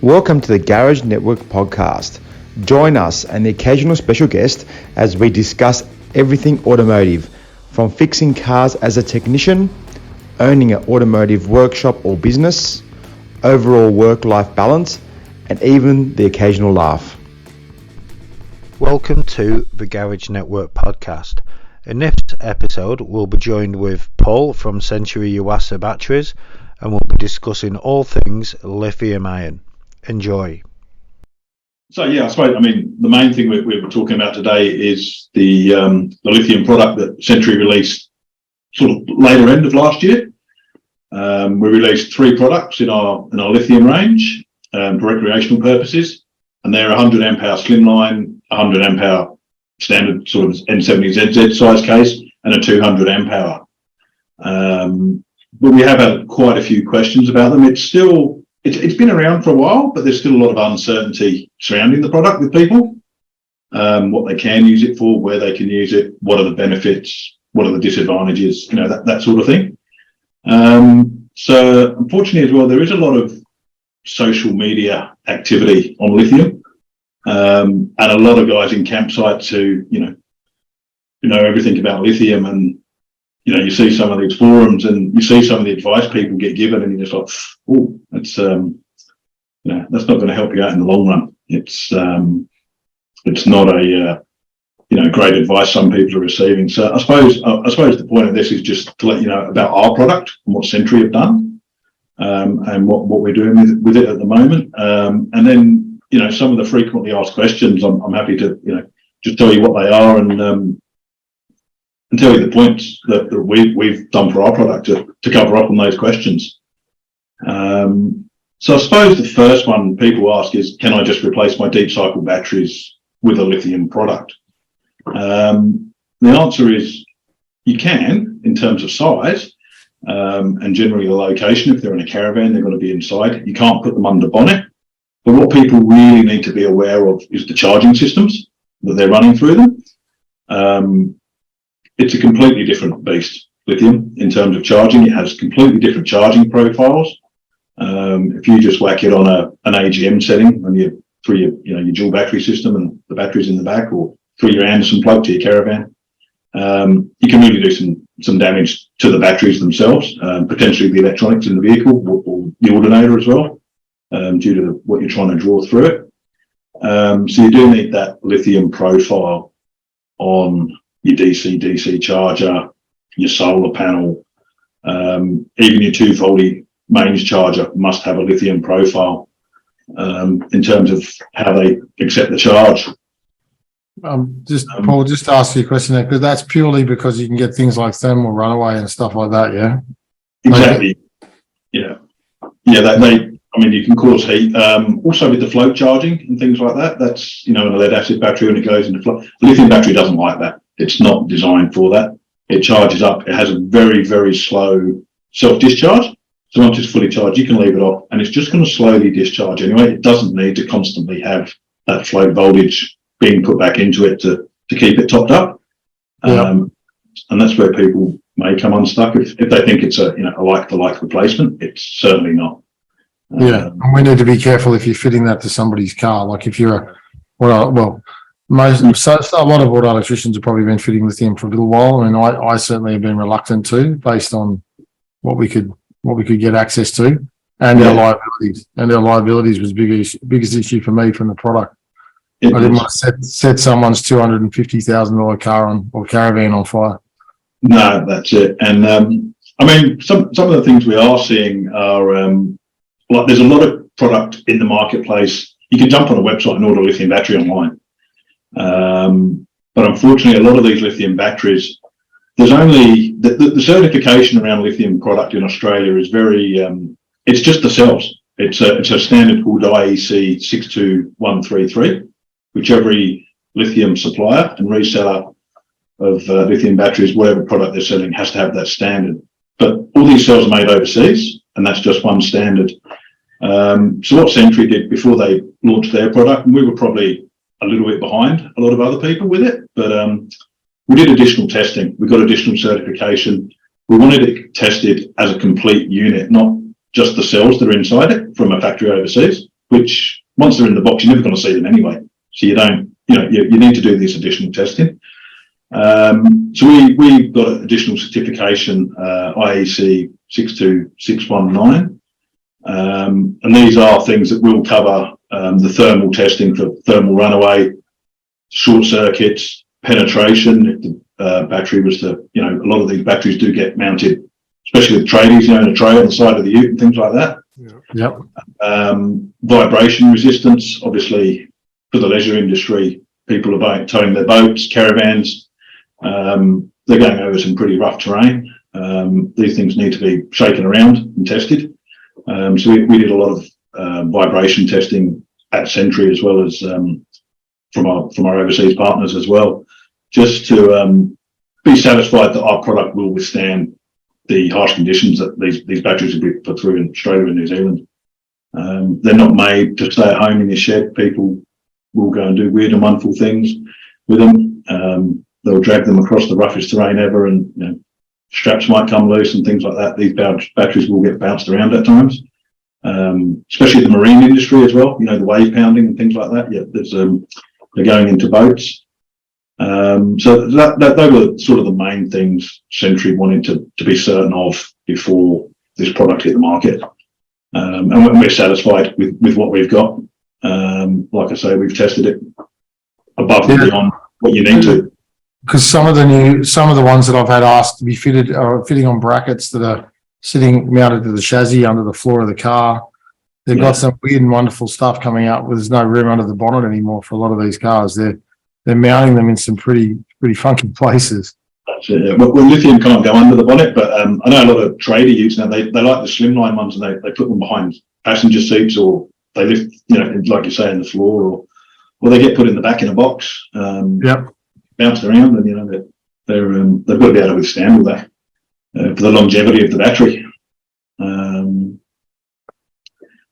Welcome to the Garage Network podcast. Join us and the occasional special guest as we discuss everything automotive, from fixing cars as a technician, owning an automotive workshop or business, overall work-life balance, and even the occasional laugh. Welcome to the Garage Network podcast. In this episode, we'll be joined with Paul from Century Yuasa Batteries, and we'll be discussing all things lithium ion. Enjoy. So I suppose the main thing we're talking about today is the lithium product that Century released sort of later end of last year. We released 3 products in our lithium range for recreational purposes, and they're 100 amp hour slimline, 100 amp hour standard sort of N70ZZ size case, and a 200 amp hour. But we have had quite a few questions about them. It's been around for a while, but there's still a lot of uncertainty surrounding the product with people. What they can use it for, where they can use it, what are the benefits, what are the disadvantages, that sort of thing. So unfortunately as well, there is a lot of social media activity on lithium, and a lot of guys in campsites who, know everything about lithium, and you see some of these forums and you see some of the advice people get given, and you're just like, oh, that's that's not going to help you out in the long run. It's not a great advice some people are receiving. So I suppose the point of this is just to let you know about our product and what Century have done, and what we're doing with it at the moment. And then some of the frequently asked questions, I'm happy to just tell you what they are and tell you the points that we've done for our product to cover up on those questions. So I suppose the first one people ask is, can I just replace my deep cycle batteries with a lithium product? The answer is you can, in terms of size, and generally the location. If they're in a caravan, they're going to be inside. You can't put them under bonnet. But what people really need to be aware of is the charging systems that they're running through them. It's a completely different beast, lithium, in terms of charging. It has completely different charging profiles. If you just whack it on an AGM setting and through your dual battery system and the batteries in the back, or through your Anderson plug to your caravan, you can really do some damage to the batteries themselves, potentially the electronics in the vehicle or the alternator as well, due to what you're trying to draw through it. So you do need that lithium profile on your DC charger, your solar panel, even your 240 mains charger must have a lithium profile in terms of how they accept the charge. Paul, just to ask you a question there, because that's purely because you can get things like thermal runaway and stuff like that, yeah? Exactly. Yeah. You can cause heat. Also with the float charging and things like that, that's, in a lead acid battery when it goes into float. The lithium battery doesn't like that. It's not designed for that. It charges up. It has a very, very slow self-discharge. So once it's fully charged, you can leave it off and it's just going to slowly discharge anyway. It doesn't need to constantly have that float voltage being put back into it to keep it topped up. And that's where people may come unstuck if they think it's a like-for-like replacement. It's certainly not. And we need to be careful if you're fitting that to somebody's car. Like if you're a lot of auto electricians have probably been fitting lithium for a little while. I mean, I certainly have been reluctant to, based on what we could get access to, and our liabilities. And our liabilities was the biggest issue for me from the product. I didn't want to set someone's $250,000 car or caravan on fire. No, that's it. And some of the things we are seeing are there's a lot of product in the marketplace. You can jump on a website and order a lithium battery online. But unfortunately, a lot of these lithium batteries, there's only the certification around lithium product in Australia is very, it's just the cells. It's a standard called IEC 62133, which every lithium supplier and reseller of lithium batteries, whatever product they're selling, has to have that standard. But all these cells are made overseas, and that's just one standard. So what Century did before they launched their product, and we were probably a little bit behind a lot of other people with it, but we did additional testing. We got additional certification. We wanted it tested as a complete unit, not just the cells that are inside it from a factory overseas. which once they're in the box, you're never going to see them anyway. So you don't, you need to do this additional testing. So we've got an additional certification, IEC 62619. And these are things that will cover the thermal testing for thermal runaway, short circuits, penetration. If the battery was to, a lot of these batteries do get mounted, especially with tradies, in a tray on the side of the ute and things like that. Yep. Vibration resistance, obviously, for the leisure industry, people are towing their boats, caravans. They're going over some pretty rough terrain. These things need to be shaken around and tested. So we did a lot of vibration testing at Sentry, as well as from our overseas partners as well, just to be satisfied that our product will withstand the harsh conditions that these batteries will be put through in Australia and New Zealand. They're not made to stay at home in your shed. People will go and do weird and wonderful things with them. They'll drag them across the roughest terrain ever, and straps might come loose and things like that. These batteries will get bounced around at times, especially the marine industry as well. The wave pounding and things like that. Yeah, they're going into boats. So they were sort of the main things Sentry wanted to be certain of before this product hit the market. And we're satisfied with what we've got. Like I say, we've tested it above and beyond what you need to. Because some of the ones that I've had asked to be fitted are fitting on brackets that are sitting mounted to the chassis under the floor of the car. They've got some weird and wonderful stuff coming out where there's no room under the bonnet anymore for a lot of these cars. They're mounting them in some pretty funky places. That's it, yeah. Well, lithium can't go under the bonnet, but I know a lot of trader use now. They like the slimline ones, and they put them behind passenger seats, or they lift, like you say, in the floor, or they get put in the back in a box. Bounced around, and they've got to be able to withstand all that for the longevity of the battery.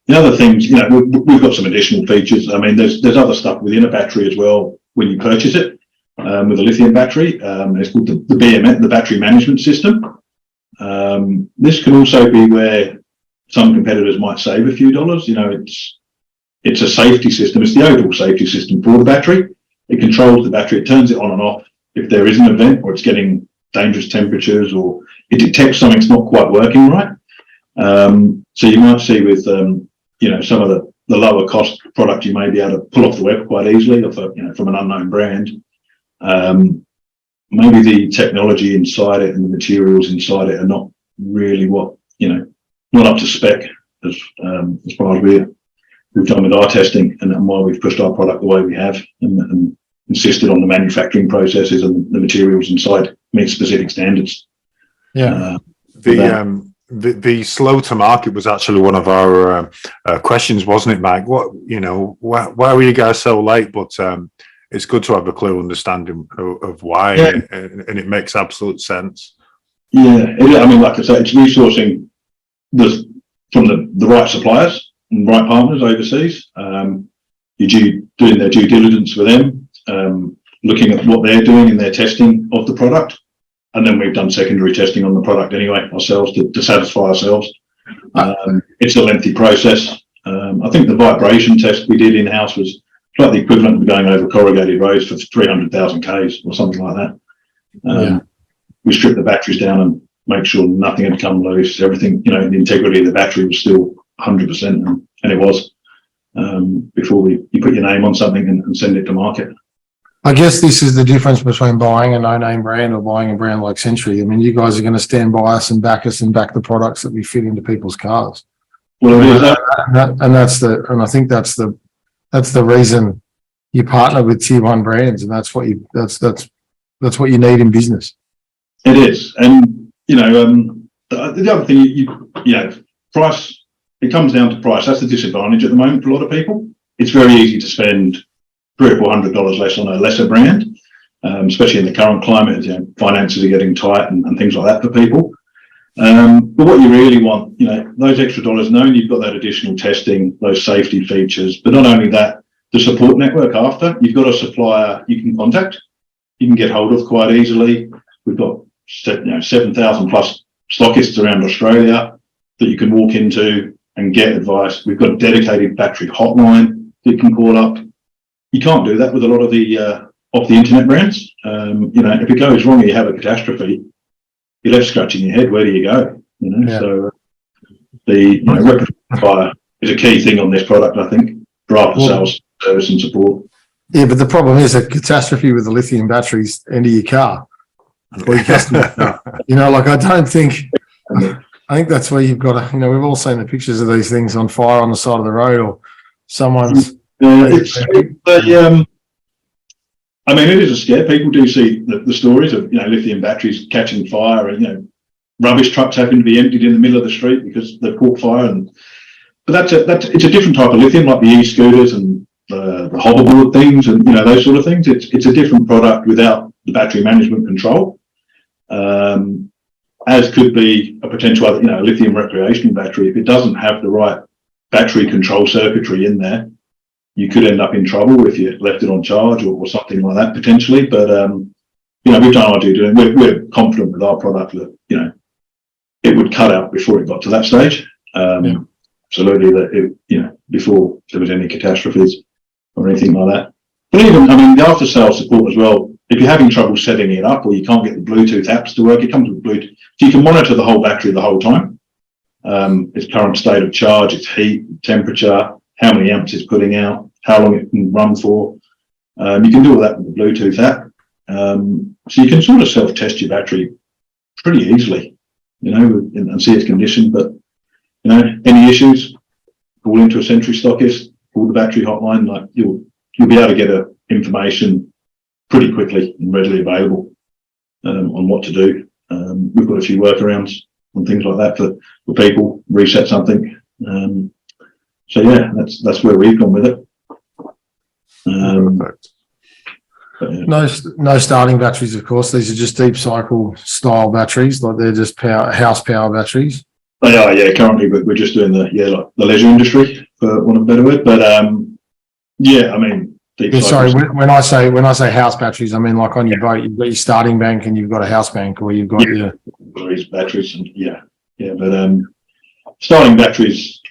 The other things, we've got some additional features. I mean, there's other stuff within a battery as well when you purchase it with a lithium battery. It's called the BMS, the battery management system. This can also be where some competitors might save a few dollars. It's a safety system. It's the overall safety system for the battery. It controls the battery. It turns it on and off if there is an event, or it's getting dangerous temperatures, or it detects something's not quite working right. So you might see with some of the lower cost product, you may be able to pull off the web quite easily from an unknown brand. Maybe the technology inside it and the materials inside it are not really not up to spec as far as we've done with our testing, and why we've pushed our product the way we have, and insisted on the manufacturing processes and the materials inside meet specific standards. The slow to market was actually one of our questions, wasn't it, Mike? Why were you guys so late? But it's good to have a clear understanding of why, and it makes absolute sense. Yeah, I mean, like I say, it's resourcing from the right suppliers and right partners overseas. Doing their due diligence with them, looking at what they're doing in their testing of the product. And then we've done secondary testing on the product anyway ourselves to satisfy ourselves. It's a lengthy process. I think the vibration test we did in-house was like the equivalent of going over corrugated roads for 300,000 Ks or something like that. We stripped the batteries down and make sure nothing had come loose. Everything, the integrity of the battery was still 100%, and it was before you put your name on something and send it to market. I guess this is the difference between buying a no-name brand or buying a brand like Sentry. I mean, you guys are going to stand by us and back the products that we fit into people's cars. Well, I think that's the reason you partner with tier one brands, and that's what you need in business. It is, and the other thing, price. It comes down to price. That's the disadvantage at the moment for a lot of people. It's very easy to spend $300 or $400 less on a lesser brand, especially in the current climate. Finances are getting tight and things like that for people. But what you really want, those extra dollars, knowing you've got that additional testing, those safety features, but not only that, the support network after. You've got a supplier you can contact, you can get hold of quite easily. We've got 7,000 plus stockists around Australia that you can walk into, and get advice. We've got a dedicated battery hotline that you can call up. You can't do that with a lot of the off the internet brands. If it goes wrong, you have a catastrophe, you're left scratching your head. Where do you go? So the reputation fire is a key thing on this product, I think, for after sales service and support. Yeah, but the problem is a catastrophe with the lithium batteries into your car or your customer car. I don't think. I think that's where you've got to. We've all seen the pictures of these things on fire on the side of the road, or someone's. It is a scare. People do see the stories of lithium batteries catching fire, and rubbish trucks having to be emptied in the middle of the street because they've caught fire. But it's a different type of lithium, like the e-scooters and the hoverboard things, and those sort of things. It's a different product without the battery management control, as could be a potential other, lithium recreational battery. If it doesn't have the right battery control circuitry in there, you could end up in trouble if you left it on charge or something like that potentially. But we've done our due diligence. We're confident with our product that it would cut out before it got to that stage. Absolutely, that before there was any catastrophes or anything like that. But even the after sales support as well. If you're having trouble setting it up or you can't get the Bluetooth apps to work, it comes with Bluetooth. So you can monitor the whole battery the whole time. Its current state of charge, its heat, temperature, how many amps it's putting out, how long it can run for. You can do all that with the Bluetooth app. So you can sort of self-test your battery pretty easily, and see its condition. But, any issues, call into a Century stockist, call the battery hotline. Like you'll be able to get information pretty quickly and readily available on what to do. We've got a few workarounds and things like that for people, reset something. So yeah, that's where we've gone with it. No starting batteries, of course. These are just deep cycle style batteries, like they're just house power batteries. They are, yeah. Currently, we're just doing the leisure industry, for want of a better word. But sorry, when I say house batteries, I mean like on your boat, you've got your starting bank and you've got a house bank, or you've got your batteries, and But starting batteries,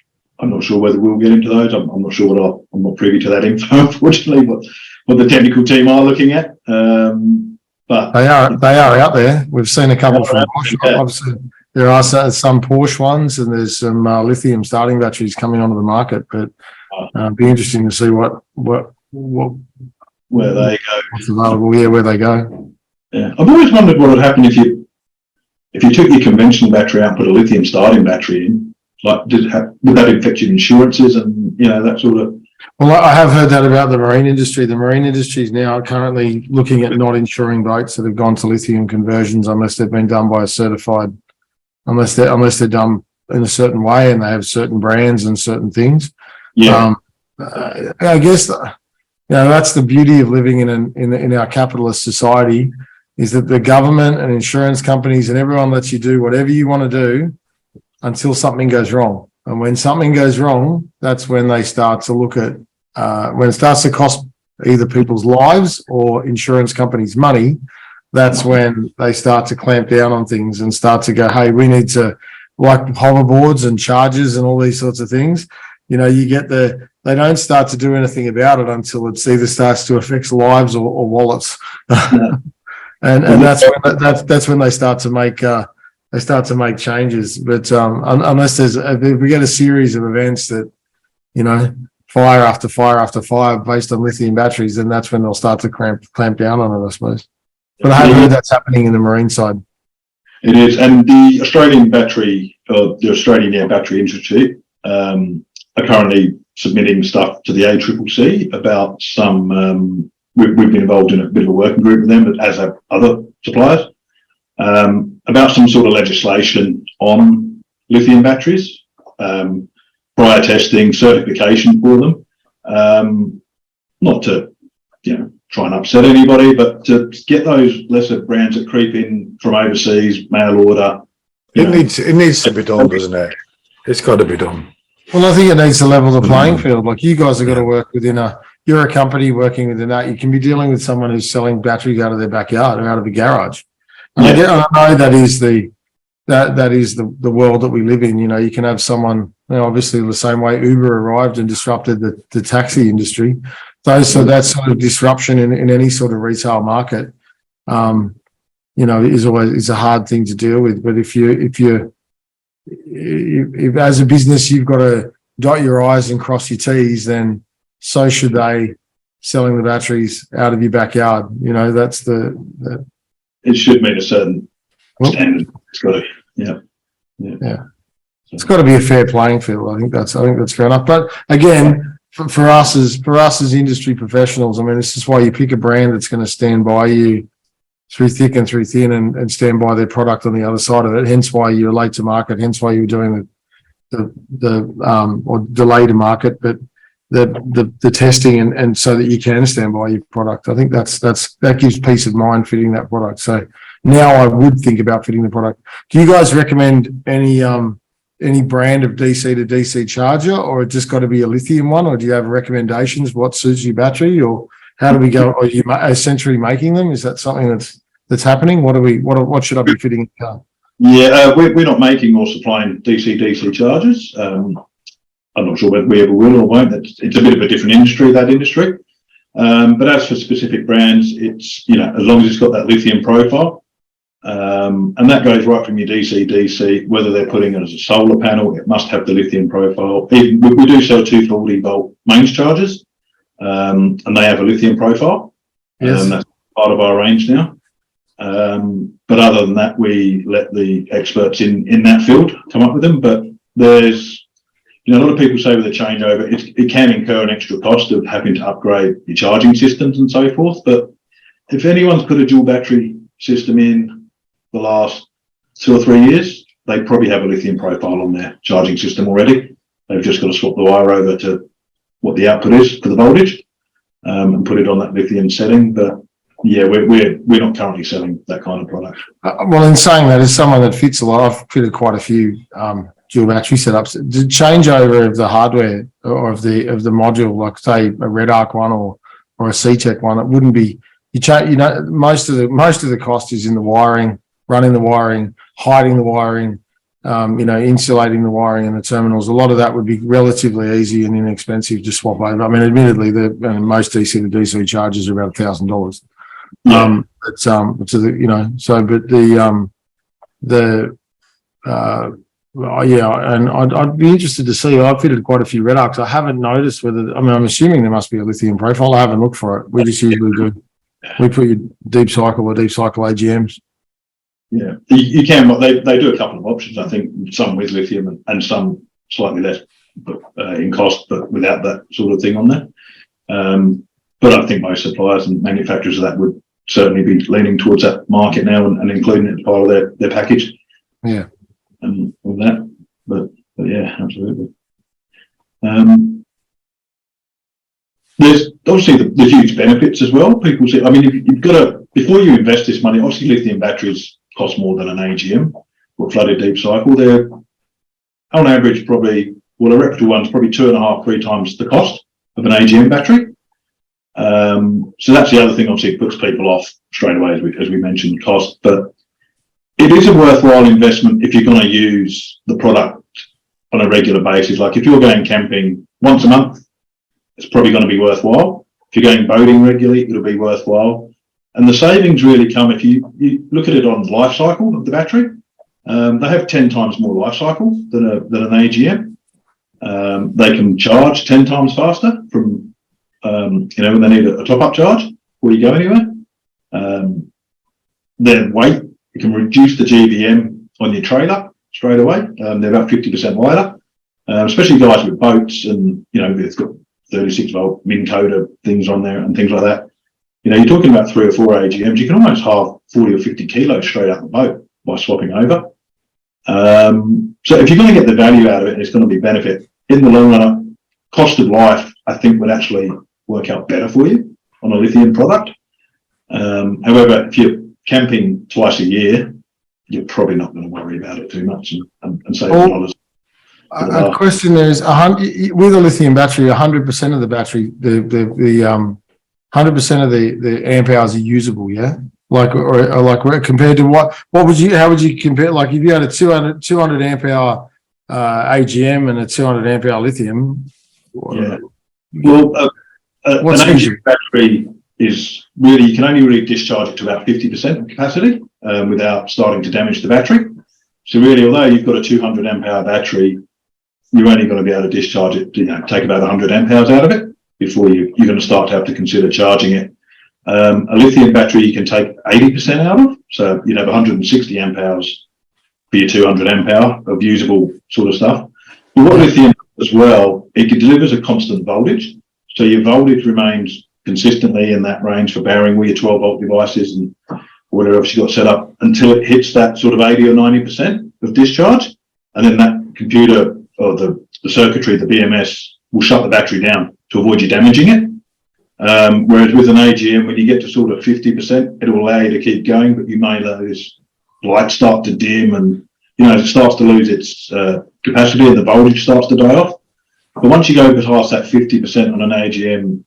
I'm not sure whether we'll get into those. I'm not sure I'm not privy to that info, unfortunately. What the technical team are looking at, but they are out there. We've seen a couple from Bosch. Obviously, there are some Porsche ones, and there's some lithium starting batteries coming onto the market. But it'd be interesting to see what where they go. What's available? Yeah, where they go. Yeah, I've always wondered what would happen if you took your conventional battery out, put a lithium starting battery in. Like, would that affect your insurances and that sort of? Well, I have heard that about the marine industry. The marine industry is now currently looking at not insuring boats that have gone to lithium conversions unless they've been done by a certified, unless they're done in a certain way and they have certain brands and certain things. Yeah. I guess that's the beauty of living in our capitalist society, is that the government and insurance companies and everyone lets you do whatever you want to do until something goes wrong. And when something goes wrong, that's when they start to look at, when it starts to cost either people's lives or insurance companies money, that's when they start to clamp down on things and start to go, hey, we need to, like hoverboards and charges and all these sorts of things. They don't start to do anything about it until it either starts to affect lives or wallets. and that's when they start to make changes. But unless if we get a series of events that, fire after fire after fire based on lithium batteries, then that's when they'll start to clamp down on it, I suppose. But I have heard that's happening in the marine side. It is, and the Australian Battery Institute are currently submitting stuff to the ACCC about some. We've been involved in a bit of a working group with them, as have other suppliers, about some sort of legislation on lithium batteries, prior testing, certification for them. Not to try and upset anybody, but to get those lesser brands that creep in from overseas, mail order. It needs to be done, doesn't it? It's got to be done. Well, I think it needs to level the playing field. Like, you guys have got to work you're a company working within that. You can be dealing with someone who's selling batteries out of their backyard or out of a garage. And I know that is the that is the world that we live in. You know, you can have someone, obviously the same way Uber arrived and disrupted the taxi industry. So that sort of disruption in any sort of retail market, is a hard thing to deal with. But if as a business you've got to dot your I's and cross your T's, then so should they selling the batteries out of your backyard. You know, that's it should meet a certain standard. It's got to, yeah. It's got to be a fair playing field. I think that's fair enough. But again, for us as industry professionals, I mean, this is why you pick a brand that's going to stand by you through thick and through thin and stand by their product on the other side of it. Hence why you're late to market. Hence why you're doing or delay to market, but the testing and so that you can stand by your product. I think that gives peace of mind fitting that product. So now I would think about fitting the product. Do you guys recommend any brand of DC to DC charger, or it just got to be a lithium one, or do you have recommendations what suits your battery, or how do we go? Are you essentially making them? Is that something that's happening? What should I be fitting in the car? Yeah, we're not making or supplying DC chargers. I'm not sure whether we ever will or won't. It's a bit of a different industry, that industry. But as for specific brands, it's, as long as it's got that lithium profile, and that goes right from your DC, whether they're putting it as a solar panel, it must have the lithium profile. Even, we do sell 240 volt mains chargers, and they have a lithium profile. Yes. That's part of our range now. But other than that, we let the experts in that field come up with them. But there's, a lot of people say with a changeover, it can incur an extra cost of having to upgrade your charging systems and so forth. But if anyone's put a dual battery system in the last 2 or 3 years, they probably have a lithium profile on their charging system already. They've just got to swap the wire over to what the output is for the voltage, and put it on that lithium setting. But yeah, we're not currently selling that kind of product. Well, in saying that, as someone that fits a lot, I've fitted quite a few dual battery setups. The changeover of the hardware or of the module, like say a Red Arc one or a C-Tech one, it wouldn't be most of the cost is in the wiring, running the wiring, hiding the wiring, insulating the wiring and the terminals. A lot of that would be relatively easy and inexpensive to swap over. I mean, admittedly, most DC to DC chargers are about $1,000. Yeah. And I'd be interested to see. I've fitted quite a few Red Arcs. I haven't noticed I'm assuming there must be a lithium profile. I haven't looked for it. We just usually do. We put your deep cycle AGMs. Yeah, you can. They do a couple of options. I think some with lithium and some slightly less in cost, but without that sort of thing on there. But I think most suppliers and manufacturers of that would certainly be leaning towards that market now and including it as part of their package. Yeah. And all that. But yeah, absolutely. There's obviously the huge benefits as well. People say, I mean, you've got to, before you invest this money, obviously lithium batteries cost more than an AGM or flooded deep cycle. They're on average probably, a reputable one's probably 2.5-3 times the cost of an AGM battery. So that's the other thing, obviously, it puts people off straight away, as we mentioned, cost. But it is a worthwhile investment if you're going to use the product on a regular basis. Like if you're going camping once a month, it's probably going to be worthwhile. If you're going boating regularly, it'll be worthwhile. And the savings really come if you look at it on the life cycle of the battery. They have 10 times more life cycle than an AGM. They can charge 10 times faster from, when they need a top-up charge before you go anywhere. Their weight, you can reduce the GVM on your trailer straight away. They're about 50% lighter, especially guys with boats and, it's got 36 volt Minn Kota things on there and things like that. You're talking about 3 or 4 AGMs. You can almost halve 40 or 50 kilos straight out the boat by swapping over. So if you're going to get the value out of it, and it's going to be benefit in the long run, cost of life, I think would actually work out better for you on a lithium product. However, if you're camping twice a year, you're probably not going to worry about it too much and save dollars. A question there is, with a lithium battery, 100% of the battery, the 100% of the amp hours are usable, yeah? Like compared to how would you compare? Like if you had a 200 amp hour AGM and a 200 amp hour lithium. Yeah. Well, an AGM battery is really, you can only really discharge it to about 50% capacity without starting to damage the battery. So really, although you've got a 200 amp hour battery, you're only going to be able to discharge it, take about 100 amp hours out of it before you're going to start to have to consider charging it. A lithium battery you can take 80% out of, so you'd have 160 amp hours for your 200 amp hour of usable sort of stuff. But what lithium does as well, it delivers a constant voltage, so your voltage remains consistently in that range for bearing with your 12 volt devices and whatever else you've got set up until it hits that sort of 80 or 90% of discharge, and then that computer or the circuitry, the BMS, will shut the battery down to avoid you damaging it. Whereas with an AGM, when you get to sort of 50%, it will allow you to keep going, but you may lose light start to dim and, it starts to lose its capacity and the voltage starts to die off. But once you go past that 50% on an AGM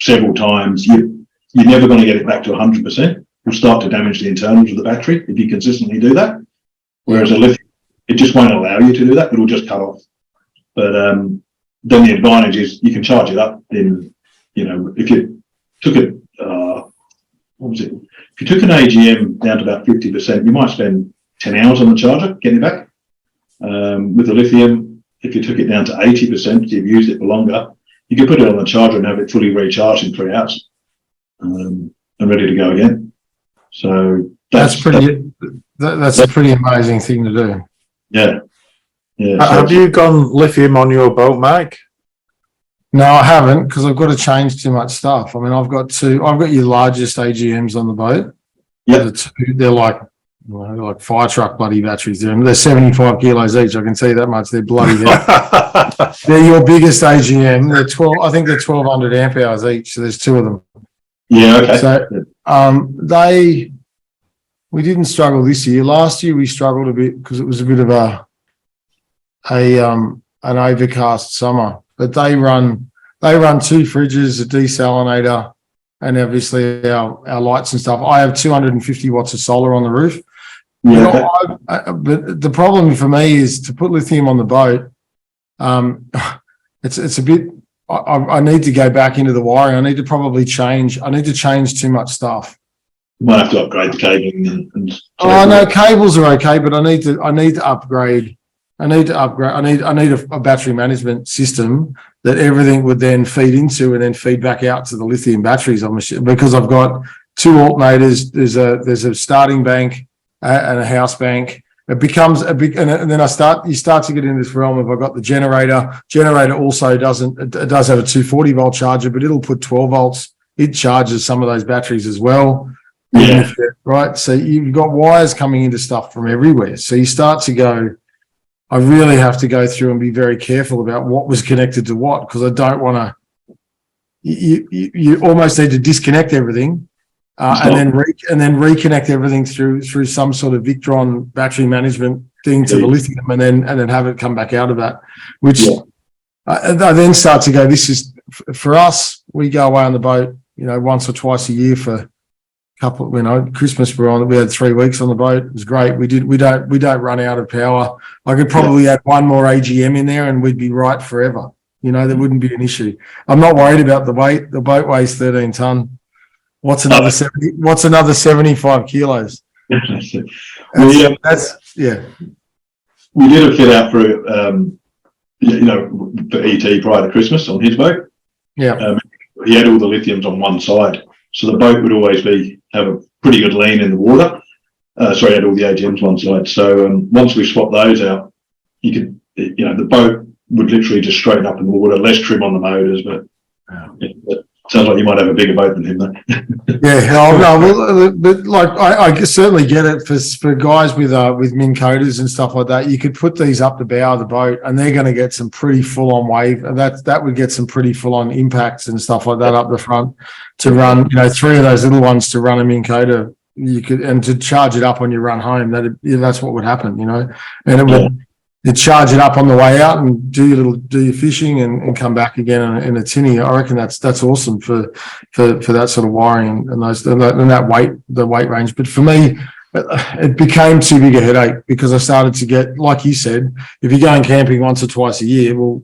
several times, you're never going to get it back to 100%. You'll start to damage the internals of the battery if you consistently do that. Whereas a lithium, it just won't allow you to do that. It'll just cut off. But then the advantage is you can charge it up in, if you took it, if you took an AGM down to about 50%, you might spend 10 hours on the charger getting it back. With the lithium, if you took it down to 80%, you've used it for longer, you can put it on the charger and have it fully recharged in 3 hours and ready to go again. So that's a pretty amazing thing to do. Yeah. Have you gone lithium on your boat, Mike? No, I haven't, because I've got to change too much stuff. I mean, I've got your largest AGMs on the boat. Yeah. They're like fire truck bloody batteries. They're 75 kilos each. I can tell you that much. They're bloody heavy. They're your biggest AGM. They're 12. I think they're 1,200 amp hours each. So there's two of them. Yeah. Okay. So we didn't struggle this year. Last year we struggled a bit because it was a bit of an overcast summer. But they run 2 fridges, a desalinator, and obviously our lights and stuff. I have 250 watts of solar on the roof. Yeah. But the problem for me is to put lithium on the boat. It's a bit. I need to go back into the wiring. I need to change too much stuff. You might have to upgrade the cabling and no, cables are okay, but I need to upgrade. I need a battery management system that everything would then feed into and then feed back out to the lithium batteries. Because I've got 2 alternators. There's a starting bank and a house bank. It becomes a big, and then you start to get into this realm of I've got the generator. Generator also does have a 240 volt charger, but it'll put 12 volts. It charges some of those batteries as well. Yeah. Right. So you've got wires coming into stuff from everywhere. So you start to go, I really have to go through and be very careful about what was connected to what, because I don't want to. You almost need to disconnect everything, and then reconnect everything through some sort of Victron battery management thing to the lithium, and then have it come back out of that. Which I then start to go. This is for us. We go away on the boat, once or twice a year for couple, Christmas we had 3 weeks on the boat. It was great. We don't run out of power. I could probably add one more AGM in there and we'd be right forever. There wouldn't be an issue. I'm not worried about the weight. The boat weighs 13 ton. What's another 75 kilos? We did a fit out for ET prior to Christmas on his boat. Yeah. He had all the lithiums on one side. So the boat would always have a pretty good lean in the water. Had all the AGMs one side. So once we swapped those out, you could, the boat would literally just straighten up in the water, less trim on the motors, but it sounds like you might have a bigger boat than him though. But I certainly get it for guys with Minn Kotas and stuff like that. You could put these up the bow of the boat and they're going to get some pretty full on wave. That would get some pretty full on impacts and stuff like that up the front to run, 3 of those little ones to run a Minn Kota. You could, and to charge it up on your run home, that's what would happen, and it would, you charge it up on the way out and do your fishing and come back again in a tinny. I reckon that's awesome for that sort of wiring and the weight range. But for me, it became too big a headache because I started to get, like you said, if you're going camping once or twice a year, well,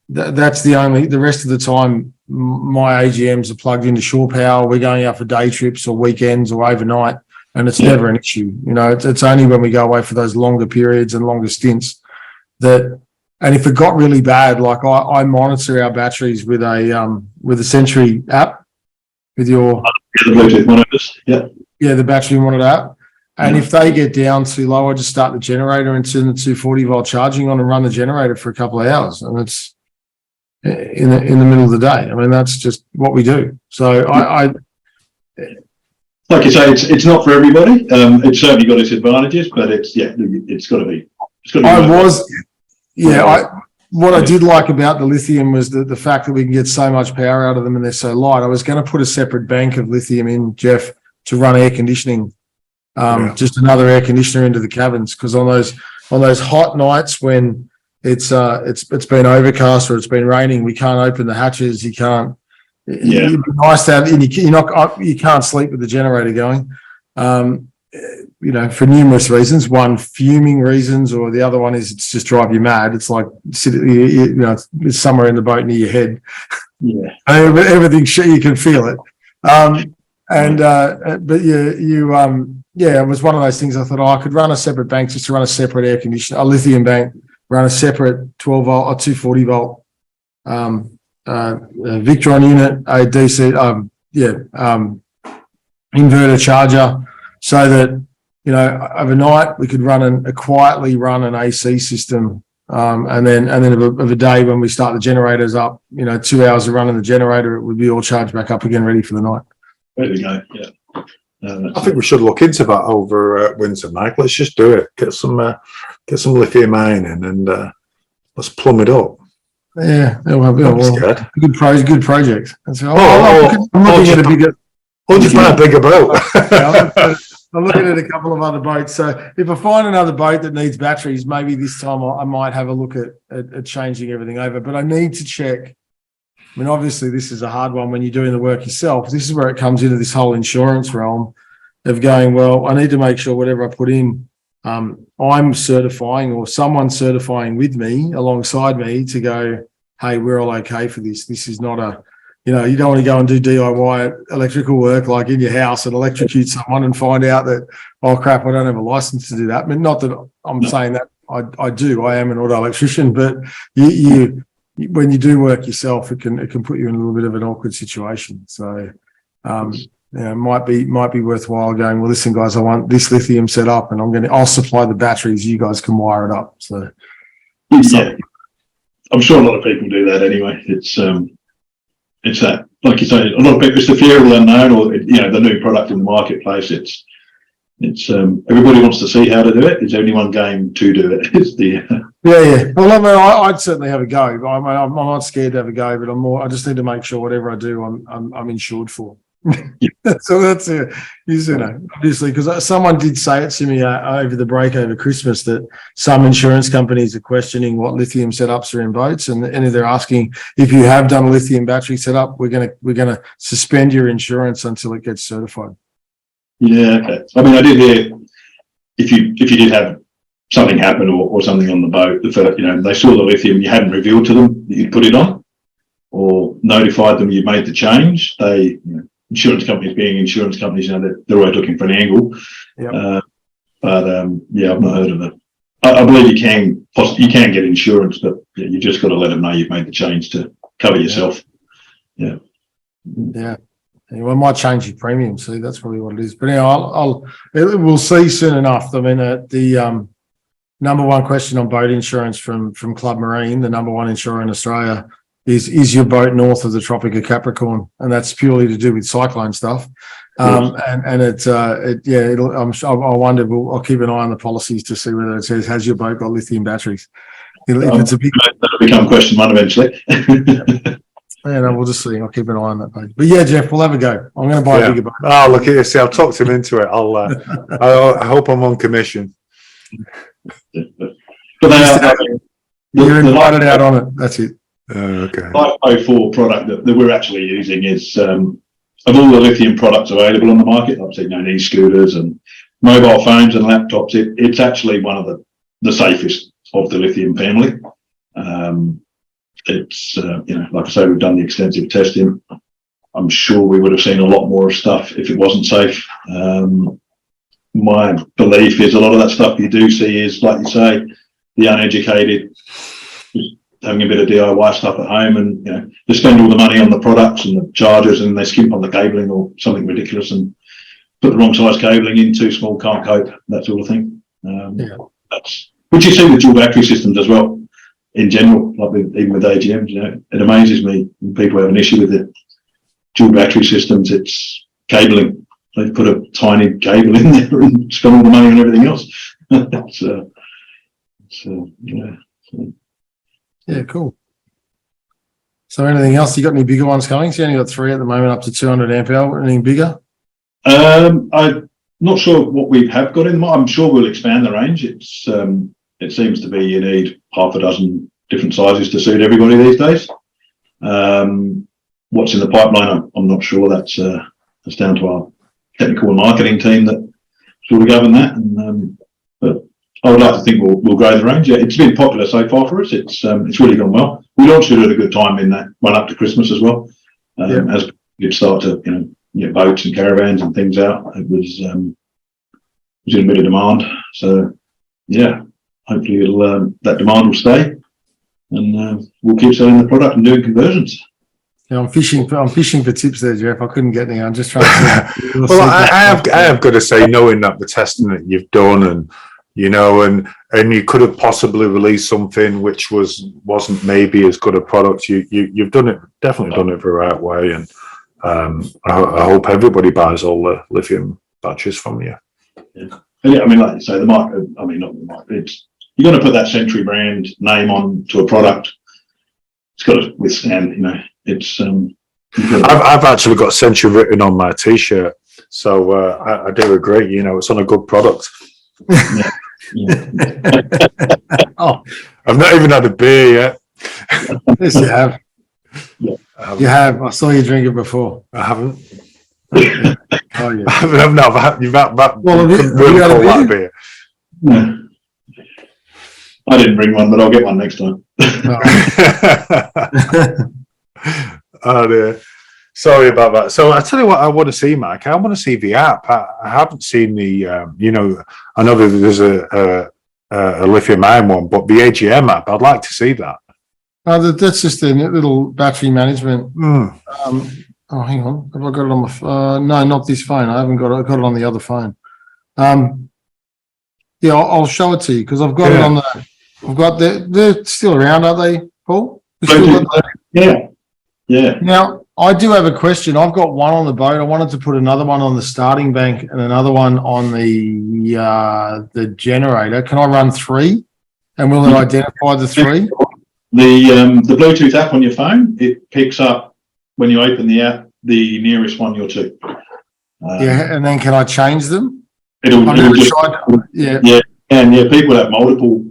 that's the rest of the time my AGMs are plugged into shore power. We're going out for day trips or weekends or overnight, and it's never an issue. It's only when we go away for those longer periods and longer stints and if it got really bad, like I monitor our batteries with a Century app with your the Bluetooth monitors. the battery monitor app. And if they get down too low, I just start the generator and turn the 240 volt charging on and run the generator for a couple of hours. And it's in the middle of the day. I mean, that's just what we do. So I like you say, it's not for everybody. It's certainly got its advantages, but it's got to be. What I did like about the lithium was the fact that we can get so much power out of them and they're so light. I was going to put a separate bank of lithium in, Jeff, to run air conditioning, just another air conditioner into the cabins, because on those hot nights when it's been overcast or it's been raining, we can't open the hatches. You can't. It'd be nice to have. You can't sleep with the generator going. For numerous reasons. One, fuming reasons, or the other one is it's just drive you mad. It's like it's somewhere in the boat near your head. Yeah, everything you can feel it. It was one of those things. I thought, I could run a separate bank just to run a separate air conditioner, a lithium bank, run a separate 12 volt or 240 volt Victron unit, a DC inverter charger, so that overnight we could quietly run an AC system, and then of a day when we start the generators up, 2 hours of running the generator, it would be all charged back up again, ready for the night. There we go. Yeah. I think we should look into that over winter, Mike. Let's just do it. Get some lithium ion in and let's plumb it up. Yeah, good project. And so, I'm looking at a bigger. Or just buy a bigger boat. I'm looking at a couple of other boats. So if I find another boat that needs batteries, maybe this time I might have a look at changing everything over. But I need to check. I mean, obviously, this is a hard one when you're doing the work yourself. This is where it comes into this whole insurance realm of going, well, I need to make sure whatever I put in, I'm certifying or someone's certifying with me, alongside me, to go, hey, we're all okay for this. This is not a, you don't want to go and do DIY electrical work like in your house and electrocute someone and find out that, oh, crap, I don't have a license to do that. I mean, not that I'm saying that I do. I am an auto electrician, but you when you do work yourself, it can put you in a little bit of an awkward situation. So, it might be worthwhile going, well, listen, guys, I want this lithium set up and I'll supply the batteries. You guys can wire it up. So, yeah, I'm sure a lot of people do that anyway. It's that, like you say, a lot of people, it's the fear of the unknown, or the new product in the marketplace. It's everybody wants to see how to do it. There's only one game to do it. It's the yeah. Well, I mean, I'd certainly have a go. I mean, I'm not scared to have a go, but I just need to make sure whatever I do, I'm insured for. So that's obviously, because someone did say it to me over the break over Christmas that some insurance companies are questioning what lithium setups are in boats, and they're asking if you have done a lithium battery setup, we're gonna suspend your insurance until it gets certified. Yeah, okay. I mean, I did hear if you did have something happen or something on the boat, they saw the lithium, you hadn't revealed to them that you'd put it on, or notified them you made the change. They, insurance companies being insurance companies, they're always looking for an angle. Yep. I've not heard of it. I believe you can get insurance, but you just got to let them know you've made the change to cover yourself. Yeah. Yeah. Well, it might change your premium. See, that's probably what it is. But we'll see soon enough. I mean, the number one question on boat insurance from Club Marine, the number one insurer in Australia, is your boat north of the Tropic of Capricorn, and that's purely to do with cyclone stuff. I wonder. I'll keep an eye on the policies to see whether it says, has your boat got lithium batteries? If it's a big, that'll become question one eventually. We'll just see. I'll keep an eye on that page. But yeah, Jeff, we'll have a go. I'm going to buy a bigger boat. Oh, look at you. See, I've talked him into it. I hope I'm on commission. But But they are, you're invited out on it. That's it. Okay. the 04 product that we're actually using is of all the lithium products available on the market, obviously e-scooters and mobile phones and laptops, it's actually one of the safest of the lithium family. It's like I say, we've done the extensive testing. I'm sure we would have seen a lot more stuff if it wasn't safe. My belief is a lot of that stuff you do see is, like you say, the uneducated just having a bit of DIY stuff at home, and they spend all the money on the products and the chargers, and they skimp on the cabling or something ridiculous and put the wrong size cabling in, too small, can't cope, that sort of thing. That's which you see with dual battery systems as well. In general, like even with AGMs, it amazes me when people have an issue with it. Dual battery systems, it's cabling. They've put a tiny cable in there and spent all the money on everything else. Yeah, cool. So anything else? You got any bigger ones coming? So you only got 3 at the moment, up to 200 amp hour. Anything bigger? I'm not sure what we have got in. I'm sure we'll expand the range. It seems to be you need half a dozen different sizes to suit everybody these days. What's in the pipeline, I'm not sure. That's down to our technical and marketing team that sort of govern that. But I would like to think we'll grow the range. Yeah, it's been popular so far for us. It's really gone well. We launched it at a good time in that run up to Christmas as well. As you start to get boats and caravans and things out, it was in a bit of demand. So yeah, hopefully that demand will stay, and we'll keep selling the product and doing conversions. Yeah, I'm fishing for tips there, Jeff. I couldn't get any. I'm just trying to. Well, I have got to say, knowing that the testing that you've done, and and you could have possibly released something which wasn't maybe as good a product. You've done it, definitely done it the right way, and I hope everybody buys all the lithium batteries from you. Yeah, I mean, like you say, the market. I mean, not the market. You're going to put that Century brand name on to a product. It's got to withstand. It's. I've actually got Century written on my T-shirt, so I do agree. It's on a good product. Yeah. Oh, I've not even had a beer yet. Yes, you have. Yeah. You have. I saw you drink it before. I haven't. Oh yeah. I've not. You've had Well, have you had a beer? beer. Yeah. I didn't bring one, but I'll get one next time. Oh dear. Sorry about that. So I tell you what I want to see, Mike. I want to see the app. I haven't seen the, I know that there's a lithium-ion one, but the AGM app, I'd like to see that. That's just a little battery management. Mm. Hang on. Have I got it on my phone? No, not this phone. I haven't got it. I've got it on the other phone. Yeah, I'll show it to you because I've got it on the. I've got they're still around, are they, Paul? Yeah. Now, I do have a question. I've got one on the boat. I wanted to put another one on the starting bank and another one on the generator. Can I run 3? And will it identify the 3? The Bluetooth app on your phone, it picks up when you open the app the nearest one you're to. And then can I change them? It'll just, yeah. people have multiple,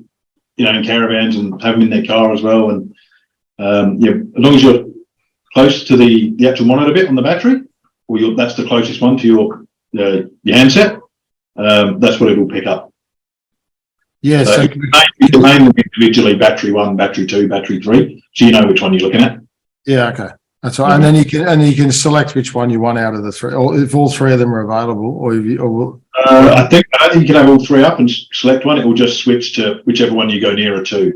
in caravans and have them in their car as well. And as long as you're close to the actual monitor bit on the battery, or that's the closest one to your handset, that's what it will pick up. Yeah, so you can name them individually: battery 1, battery 2, battery 3, so you know which one you're looking at. Yeah, okay, that's right. And then you can select which one you want out of the 3, or if all 3 of them are available, I think you can have all 3 up and select one. It will just switch to whichever one you go nearer to,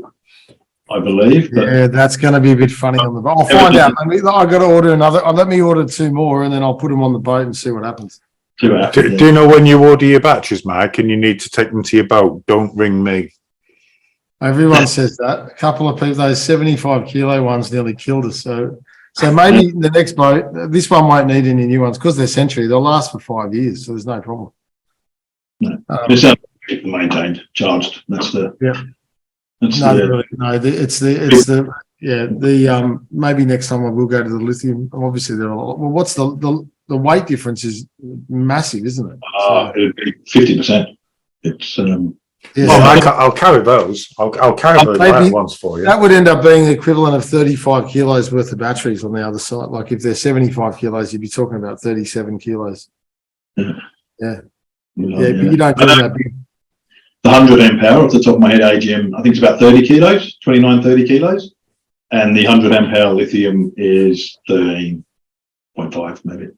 I believe. But yeah, that's going to be a bit funny on the boat. I'll find out. I've got to order another. Let me order 2 more, and then I'll put them on the boat and see what happens. Do you know when you order your batteries, Mike, and you need to take them to your boat? Don't ring me. Everyone says that. A couple of people, those 75 kilo ones nearly killed us. So maybe the next boat, this one won't need any new ones because they're Century. They'll last for 5 years, so there's no problem. No, it's maintained, charged. That's the maybe next time I will go to the lithium. Obviously, there are a lot. Well, what's the weight difference is massive, isn't it? It'd be 50%. It's Yeah, Oh, Mike, I'll carry those. I'll carry those maybe light ones for you. that would end up being the equivalent of 35 kilos worth of batteries on the other side. Like if they're 75 kilos, you'd be talking about 37 kilos. Yeah. But you don't do that big. The 100 amp hour, off the top of my head, AGM, I think it's about 30 kilos, 29, 30 kilos. And the 100 amp hour lithium is 13.5 maybe.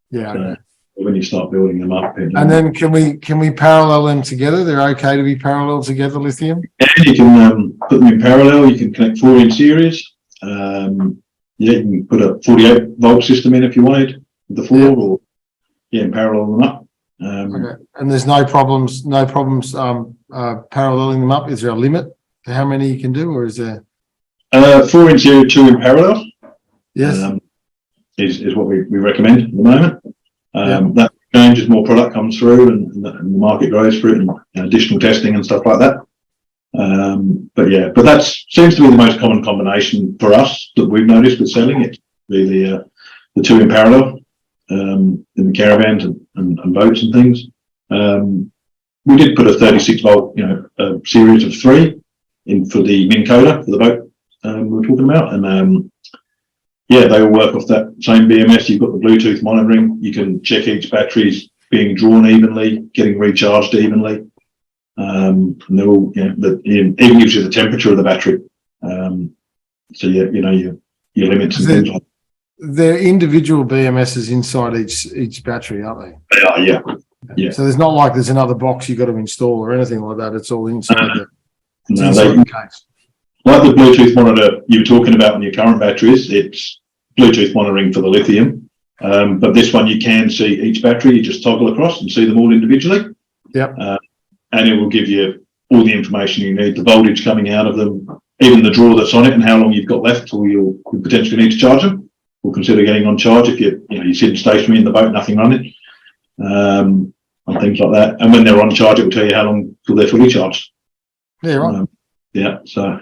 Yeah. So when you start building them up. And then can we parallel them together? They're okay to be parallel together, lithium? Yeah, you can put them in parallel. You can connect 4 in series. You can put a 48 volt system in if you wanted with the 4 or and parallel them up. Okay. And there's no problems paralleling them up. Is there a limit to how many you can do, or is there 4 in series, 2 in parallel? Yes. Is what we recommend at the moment. That changes, more product comes through and the market grows for it, and additional testing and stuff like that. But that seems to be the most common combination for us that we've noticed with selling it. The 2 in parallel in the caravans and boats and things. We did put a 36 volt, a series of 3 in for the Minn Coda for the boat we were talking about, and they all work off that same BMS. You've got the Bluetooth monitoring. You can check each battery's being drawn evenly, getting recharged evenly. And they're all, it even gives you the temperature of the battery. So your limits and things like that. They're individual BMSs inside each battery, aren't they? They are, yeah. So there's not like there's another box you've got to install or anything like that. It's all inside the case. Like the Bluetooth monitor you were talking about on your current batteries, it's Bluetooth monitoring for the lithium. But this one, you can see each battery. You just toggle across and see them all individually. Yep. And it will give you all the information you need, the voltage coming out of them, even the draw that's on it, and how long you've got left till you potentially need to charge them. We'll consider getting on charge if you're sitting stationary in the boat, nothing running, and things like that. And when they're on charge, it will tell you how long till they're fully charged. Yeah, right. It's a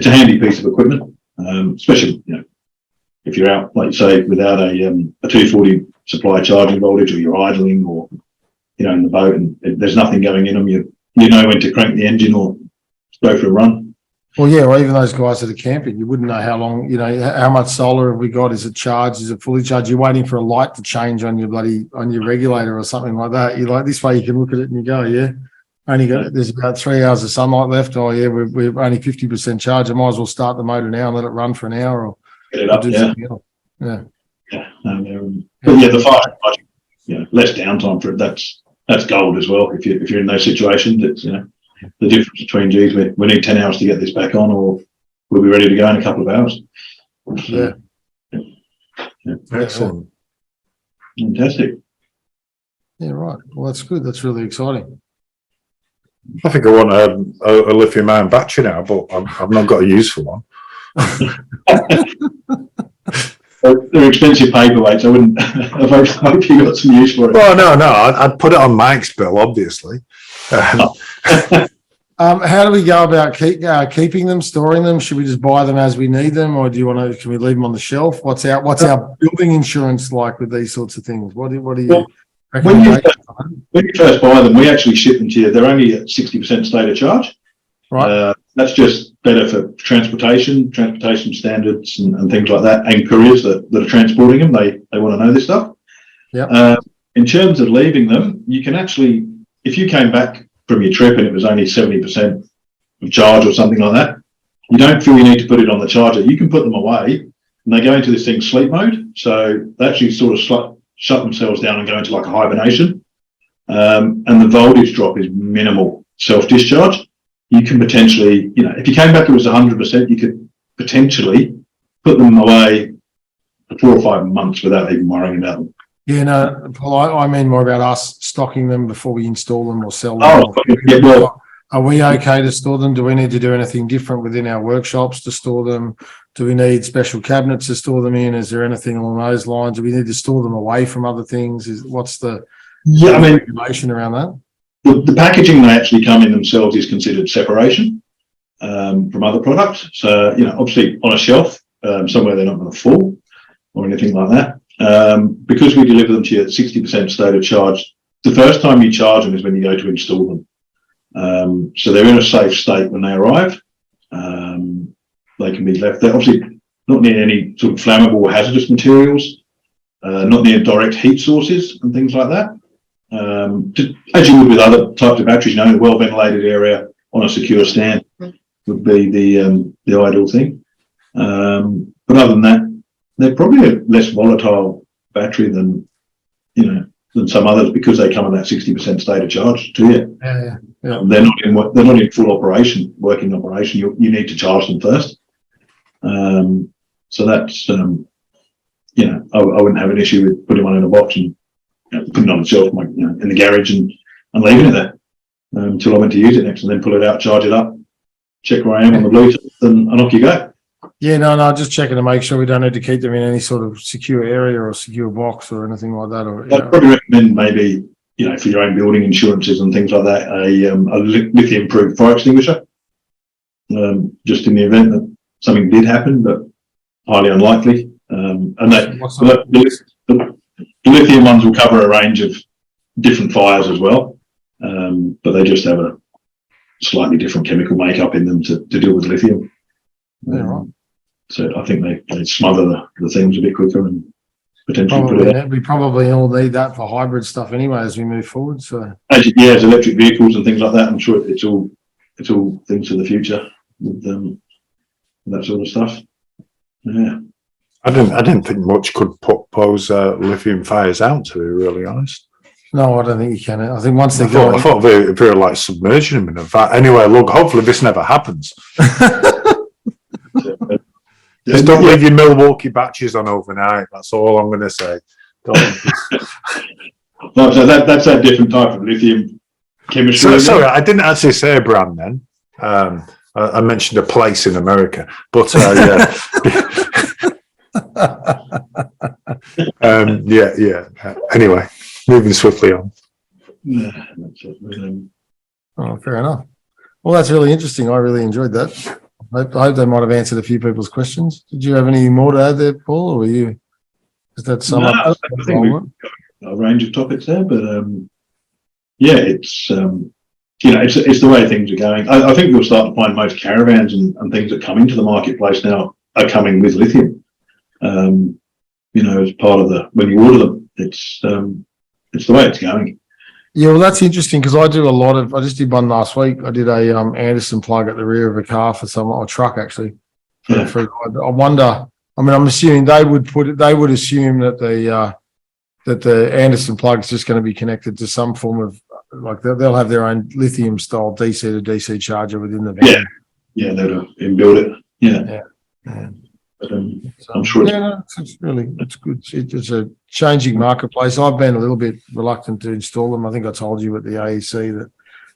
handy piece of equipment, especially if you're out, like you say, without a 240 supply charging voltage, or you're idling, or in the boat and there's nothing going in them. You know when to crank the engine or go for a run. Well, yeah, or even those guys that are camping, you wouldn't know how long, how much solar have we got? Is it charged? Is it fully charged? You're waiting for a light to change on your regulator or something like that. You're like, this way you can look at it and you go, there's about 3 hours of sunlight left. Oh yeah, we're only 50% charged. I might as well start the motor now and let it run for an hour or get it up. do something else. Yeah. But the fire, less downtime for it. That's gold as well. If you're in those situations, it's the difference between, geez, we need 10 hours to get this back on, or we'll be ready to go in a couple of hours. Yeah. Excellent. Fantastic. Yeah, right. Well, that's good. That's really exciting. I think I want a lithium-ion battery now, but I've not got a use for one. They're expensive paperweights. I wouldn't. I hope you got some use for it. Well, no. I'd put it on Mike's bill, obviously. How do we go about keeping them, storing them? Should we just buy them as we need them, or can we leave them on the shelf? What's our building insurance like with these sorts of things? What do you when you first buy them, we actually ship them to you. They're only at 60% state of charge. Right. That's just better for transportation standards and things like that, and couriers that are transporting them. They want to know this stuff. Yeah. In terms of leaving them, you can actually, if you came back from your trip and it was only 70% of charge or something like that, you don't feel you need to put it on the charger. You can put them away, and they go into this thing sleep mode. So they actually sort of shut themselves down and go into like a hibernation. And the voltage drop is minimal. Self-discharge. You can potentially, if you came back, it was 100%, you could potentially put them away for 4 or 5 months without even worrying about them. Yeah, no, Paul, I mean more about us stocking them before we install them or sell them. Are we okay to store them? Do we need to do anything different within our workshops to store them? Do we need special cabinets to store them in? Is there anything along those lines? Do we need to store them away from other things? What's the regulation around that? The packaging they actually come in themselves is considered separation from other products. So, obviously on a shelf, somewhere they're not going to fall or anything like that. Because we deliver them to you at 60% state of charge, the first time you charge them is when you go to install them. So they're in a safe state when they arrive. They can be left there, obviously not near any sort of flammable or hazardous materials, not near direct heat sources and things like that. As you would with other types of batteries, in a well-ventilated area on a secure stand would be the ideal thing. But other than that, they're probably a less volatile battery than some others because they come in that 60% state of charge to you. Yeah. They're not in full working operation. You need to charge them first. So that's I wouldn't have an issue with putting one in a box and putting it on the shelf in the garage and leaving it there until I went to use it next, and then pull it out, charge it up, check where I am on the Bluetooth, and off you go. Yeah, no, just checking to make sure we don't need to keep them in any sort of secure area or secure box or anything like that. Or I'd probably recommend maybe for your own building insurances and things like that, a lithium-proof fire extinguisher, just in the event that something did happen, but highly unlikely. And the lithium ones will cover a range of different fires as well, but they just have a slightly different chemical makeup in them to deal with lithium. Right. So I think they smother the things a bit quicker and potentially we probably all need that for hybrid stuff anyway as we move forward. So as electric vehicles and things like that, I'm sure it's all things for the future with that sort of stuff. Yeah. I didn't think much could pose lithium fires out, to be really honest. No, I don't think you can. I think once I thought they were like submerging them in a vat. Anyway, look, hopefully this never happens. Just don't leave your Milwaukee batteries on overnight. That's all I'm going to say. No, so that's a different type of lithium chemistry. Sorry, I didn't actually say a brand then. I mentioned a place in America, but yeah. Anyway, moving swiftly on. Oh, fair enough. Well, that's really interesting. I really enjoyed that. I hope they might have answered a few people's questions. Did you have any more to add there, Paul, or were you? Does that sum up? I think we've got a range of topics there, but it's it's the way things are going. I think we'll start to find most caravans and things that come into the marketplace now are coming with lithium. As part of when you order them, it's the way it's going. Yeah, well, that's interesting because I just did one last week. I did a Anderson plug at the rear of a car for a truck actually. I wonder. I mean, I'm assuming they would assume that the Anderson plug is just going to be connected to some form of they'll have their own lithium style DC to DC charger within the van. Yeah, they'll inbuild it. Yeah. But, I'm sure. It's good. It's a changing marketplace. I've been a little bit reluctant to install them. I think I told you at the AEC that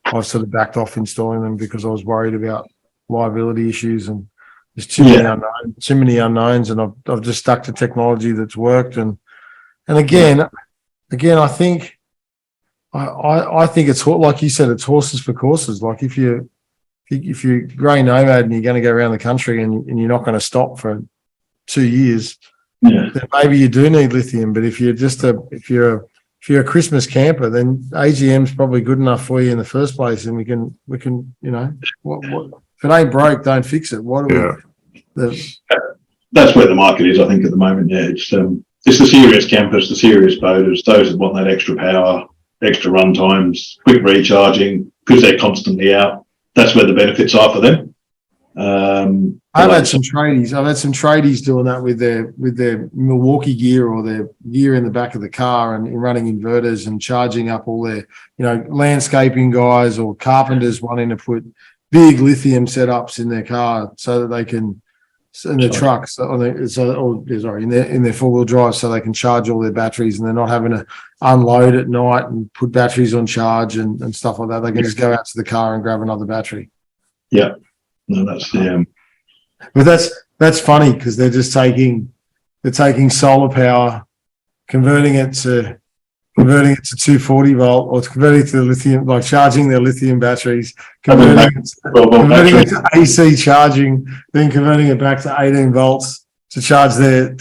I've sort of backed off installing them because I was worried about liability issues and there's too many unknowns, and I've just stuck to technology that's worked. And again, I think it's like you said, it's horses for courses. Like if you're grey nomad and you're going to go around the country and you're not going to stop for 2 years, then maybe you do need lithium. But if you're a Christmas camper, then AGM's probably good enough for you in the first place, and we can if it ain't broke, don't fix it. That's where the market is, I think, at the moment. Yeah, it's the serious campers, the serious boaters, those that want that extra power, extra run times, quick recharging because they're constantly out. That's where the benefits are for them. I've had some tradies doing that with their Milwaukee gear or their gear in the back of the car and running inverters and charging up all their, landscaping guys or carpenters wanting to put big lithium setups in their car so that they can, in their trucks, in their four-wheel drive, so they can charge all their batteries and they're not having to unload at night and put batteries on charge and stuff like that. They can just go out to the car and grab another battery. Yeah, no, that's But that's funny because they're taking solar power, converting it to 240 volt, or converting it to lithium, like charging their lithium batteries, converting it to AC charging, then converting it back to 18 volts to charge so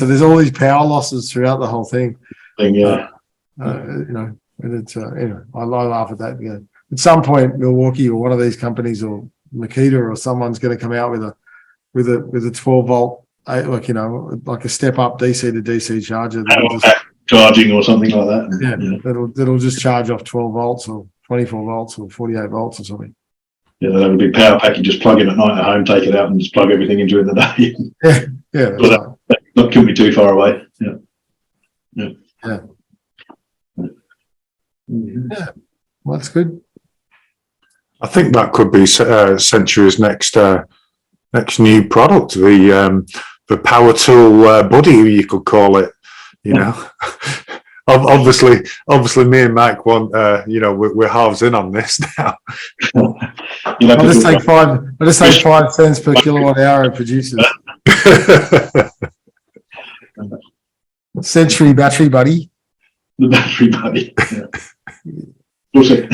there's all these power losses throughout the whole thing. Yeah. And it's anyway, I laugh at that. Yeah. at some point Milwaukee or one of these companies or Makita or someone's going to come out with a 12 volt, like like a step up DC to DC charger that'll just charging or something like that. that'll just charge off 12 volts or 24 volts or 48 volts or something. Yeah, they'll have a big power pack. You just plug in at night at home, take it out, and just plug everything in during the day. That's right. That couldn't be too far away. Yeah. Well, that's good. I think that could be Century's next new product, the power tool buddy, you could call it. Obviously, me and Mike want. We're halves in on this now. I'll just take 5 cents per kilowatt hour it produces. Century battery buddy. The battery buddy. Yeah. We'll see.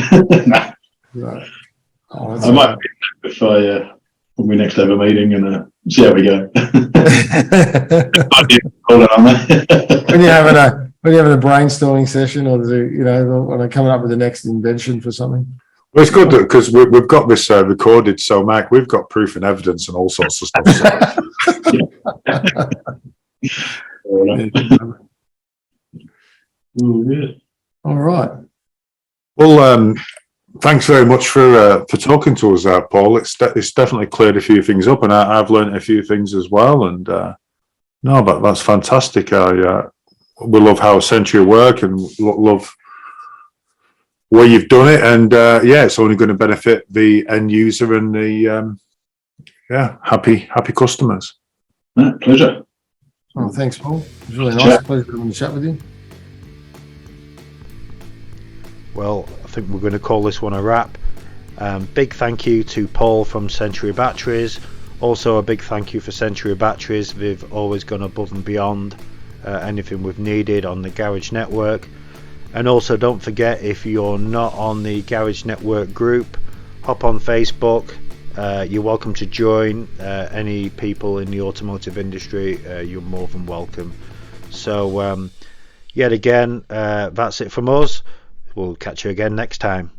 Nah. Right. I might if when we next have a meeting and see how we go. When you're having a brainstorming session, or when they're coming up with the next invention for something. Well, it's good because we've got this recorded, so Mike, we've got proof and evidence and all sorts of stuff. All right. Well, thanks very much for talking to us, Paul. It's definitely cleared a few things up, and I've learned a few things as well. And but that's fantastic. We love how Century work and love where you've done it, and it's only going to benefit the end user and the happy customers. Pleasure. Oh, thanks, Paul. It was really nice. Pleasure to chat with you. Well, I think we're going to call this one a wrap. Big thank you to Paul from Century Batteries. Also a big thank you for Century Batteries. They've always gone above and beyond anything we've needed on the Garage Network. And also don't forget, if you're not on the Garage Network group, hop on Facebook. You're welcome to join. Any people in the automotive industry, you're more than welcome. So yet again, that's it from us. We'll catch you again next time.